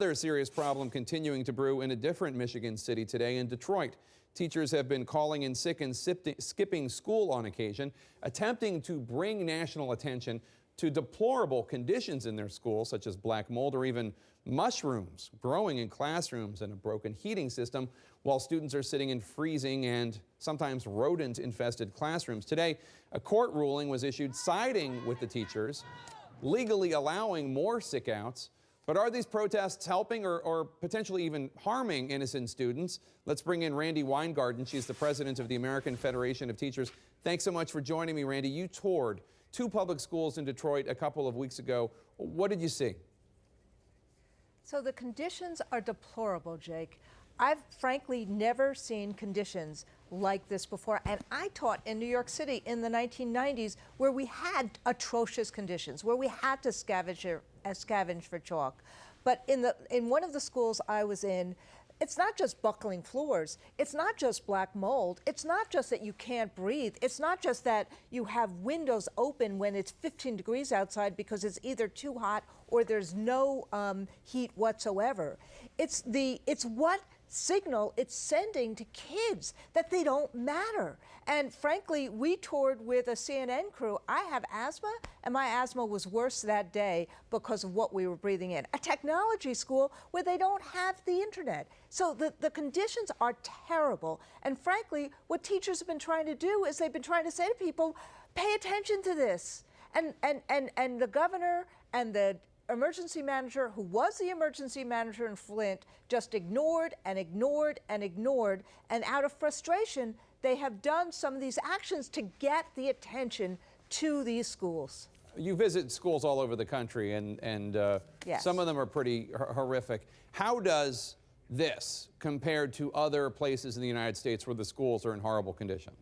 Another serious problem continuing to brew in a different Michigan city today in Detroit. Teachers have been calling in sick and skipping school on occasion, attempting to bring national attention to deplorable conditions in their schools, such as black mold or even mushrooms growing in classrooms and a broken heating system, while students are sitting in freezing and sometimes rodent-infested classrooms. Today, a court ruling was issued siding with the teachers, legally allowing more sick-outs. But are these protests helping or potentially even harming innocent students? Let's bring in Randi Weingarten. She's the president of the American Federation of Teachers. Thanks so much for joining me, Randi. You toured 2 public schools in Detroit a couple of weeks ago. What did you see? So the conditions are deplorable, Jake. I've frankly never seen conditions like this before. And I taught in New York City in the 1990s where we had atrocious conditions, where we had to scavenge for chalk. But in one of the schools I was in, it's not just buckling floors. It's not just black mold. It's not just that you can't breathe. It's not just that you have windows open when it's 15 degrees outside because it's either too hot or there's no heat whatsoever. It's what signal it's sending to kids that they don't matter. And frankly, we toured with a CNN crew. I have asthma, and my asthma was worse that day because of what we were breathing in. A technology school where they don't have the internet. So the conditions are terrible. And frankly, what teachers have been trying to do is they've been trying to say to people, pay attention to this. And the governor and the emergency manager, who was the emergency manager in Flint, just ignored and ignored and ignored. And out of frustration, they have done some of these actions to get the attention to these schools. You visit schools all over the country, and yes, some of them are pretty horrific. How does this compare to other places in the United States where the schools are in horrible condition?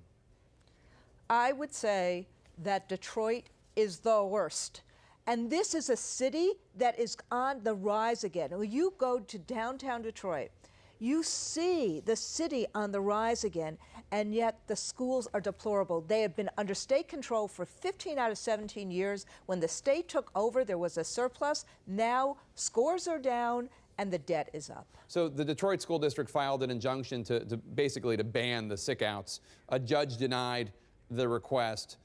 I would say that Detroit is the worst. And this is a city that is on the rise again. When you go to downtown Detroit, you see the city on the rise again, and yet the schools are deplorable. They have been under state control for 15 out of 17 years. When the state took over, there was a surplus. Now scores are down and the debt is up. So the Detroit School District filed an injunction to basically to ban the sick-outs. A judge denied the request.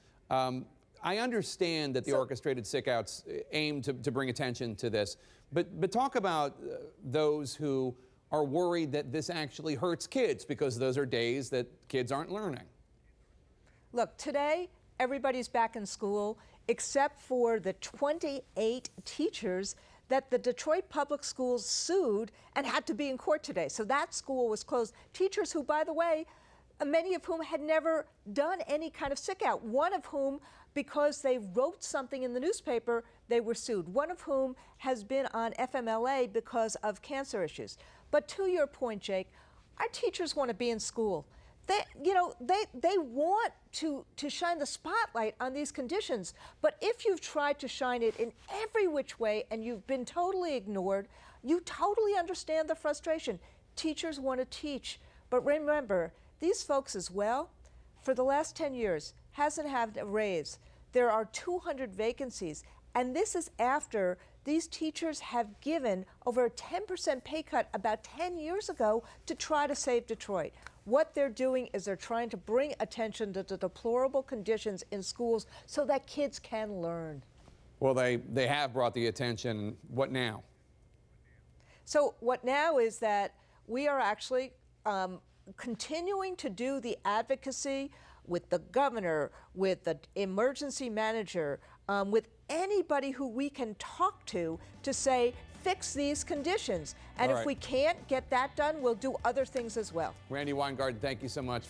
I understand that the orchestrated sick-outs aim to bring attention to this, but talk about those who are worried that this actually hurts kids, because those are days that kids aren't learning. Look, today everybody's back in school except for the 28 teachers that the Detroit Public Schools sued and had to be in court today. So that school was closed. Teachers who, by the way, many of whom had never done any kind of sick-out, one of whom, because they wrote something in the newspaper, they were sued. One of whom has been on FMLA because of cancer issues. But to your point, Jake, our teachers want to be in school. They want to shine the spotlight on these conditions. But if you've tried to shine it in every which way and you've been totally ignored, you totally understand the frustration. Teachers want to teach. But remember, these folks as well, for the last 10 years, hasn't had a raise. There are 200 vacancies, and this is after these teachers have given over a 10% pay cut about 10 years ago to try to save Detroit. What they're doing is they're trying to bring attention to the deplorable conditions in schools so that kids can learn. Well, they have brought the attention. What now? So what now is that we are actually continuing to do the advocacy with the governor, with the emergency manager, with anybody who we can talk to say, fix these conditions. And if we can't get that done, we'll do other things as well. Randi Weingarten, thank you so much.